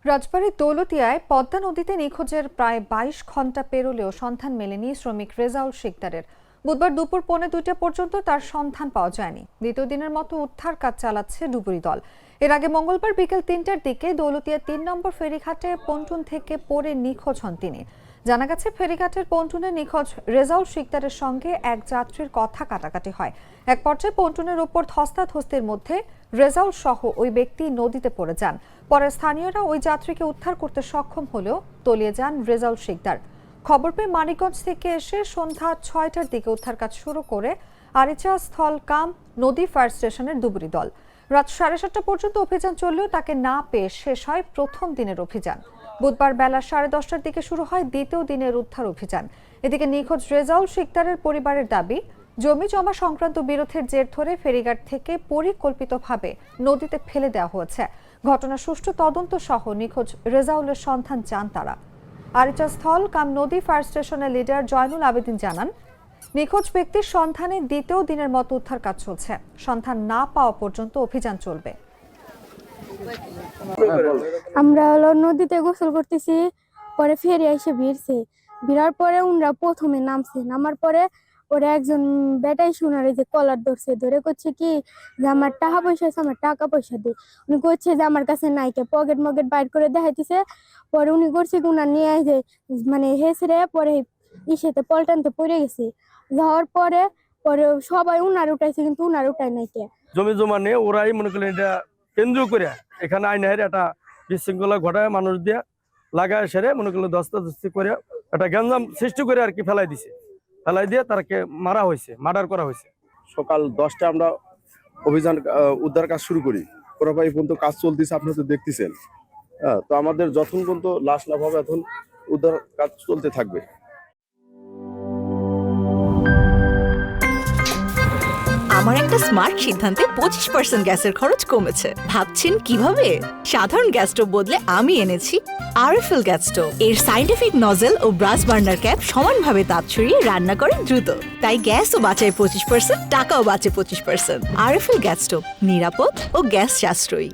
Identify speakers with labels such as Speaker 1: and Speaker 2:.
Speaker 1: রাজবাড়ীর দৌলতদিয়ায় পদ্মা নদীতে নিখোঁজের প্রায় ২২ ঘণ্টা পেরোলেও সন্ধান মেলেনি শ্রমিক রেজাউল শিকদারের। বুধবার দুপুর ১:৩০ পর্যন্ত তার সন্ধান পাওয়া যায়নি। দ্বিতীয় দিনের মতো উদ্ধার কাজ চালাচ্ছে ডুবুরি দল। এর আগে মঙ্গলবার বিকেল ৩টার দিকে দৌলতদিয়া ৩ নম্বর ফেরিঘাটে পন্টুন থেকে পড়ে নিখোঁজ হন তিনি। জানা গেছে, ফেরিঘাটের পন্টুনে নিখোঁজ রেজাউল শিকদারের সঙ্গে এক যাত্রীর কথা কাটাকাটি হয়। এক পর্যায়ে পন্টুনের ওপর ধস্তাধস্তির মধ্যে রেজাউল সহ ওই ব্যক্তি নদীতে পড়ে যান। পরে স্থানীয়রা ওই যাত্রীকে উদ্ধার করতে সক্ষম হলেও তলিয়ে যান রেজাউল শিকদার। খবর পেয়ে মানিকগঞ্জ থেকে এসে সন্ধ্যা ৬টার দিকে উদ্ধার কাজ শুরু করে আরিচা স্থল কাম নদী ফায়ার স্টেশনের ডুবুরি দল। রাত ৭:৩০ পর্যন্ত অভিযান চললেও তাকে না পেয়ে শেষ হয় প্রথম দিনের অভিযান। বুধবার বেলা ১০:৩০টার দিকে শুরু হয় দ্বিতীয় দিনের উদ্ধার অভিযান। এদিকে নিখোঁজ রেজাউল শিকদারের পরিবারের দাবি, জমি জমা সংক্রান্ত বিরোধের জের ধরে ফেরিঘাট থেকে পরিকল্পিতভাবে নদীতে ফেলে দেওয়া হয়েছে। ঘটনার সুষ্ঠু তদন্ত সহ নিখোঁজ রেজাউলের সন্ধান চান তারা। আরিচা স্থল কাম নদী ফায়ার স্টেশনের লিডার জয়নুল আবেদিন জানান, নিখোঁজ ব্যক্তির সন্ধানে দ্বিতীয় দিনের মতো উদ্ধার কাজ চলছে। সন্ধান না পাওয়া পর্যন্ত অভিযান চলবে।
Speaker 2: আমরা নদীতে গোসল করতেছি, পরে ফেরি এসে ভিড়ার পরে উনরা প্রথমে নামার পরে ওরা একজন বেটাই শোনারে যে কলার ধরে করছে কি যে আমার টাকা পয়সা আছে, আমার টাকা পয়সা দিয়ে। উনি করছে যে আমার কাছে নাই, কে পকেট মকেট বাইর করে দেখাইতেছে। পরে উনি করছে কি উনার নিয়ে যে মানে হেসরে পরে ইসেতে পল্টানতে পড়ে গেছে। যাওয়ার পরে পরে সবাই উনার উঠাইছে, কিন্তু উনার উঠায় নাই। কে
Speaker 3: জমি জমা নিয়ে ওরাই মনে করলেন এটা কেন্দ্র করে এখানে আইনের একটা বিশৃঙ্খলা ঘটায় মানুষ দিয়ে লাগায় সেরে মনে করলো দস্তাদস্তি করে একটা গ্যাঞ্জাম সৃষ্টি করে আর কি ফেলাই দিয়ে তারকে মার্ডার করা হয়েছে।
Speaker 4: সকাল 10টায় আমরা অভিযান উদ্ধার কাজ শুরু করি। পুরোপুরি পর্যন্ত কাজ চলতেছে, আপনারা তো দেখতেছেন। তো আমাদের যখন পর্যন্ত লাশ না পাবে এখন উদ্ধার কাজ চলতে থাকবে।
Speaker 5: আমার একটা স্মার্ট সিদ্ধান্তে 25% গ্যাসের খরচ কমেছে। ভাবছেন কিভাবে? সাধারণ গ্যাস স্টোভ বদলে আমি এনেছি আরএফএল গ্যাস স্টোভ। এর সাইন্টিফিক নজল ও ব্রাস বার্নার ক্যাপ সমানভাবে তাপ ছড়িয়ে রান্না করে দ্রুত। তাই গ্যাসও বাঁচায় 25%, টাকাও বাঁচে 25%। আরএফএল গ্যাস স্টোভ নিরাপদ ও গ্যাস সাশ্রয়ী।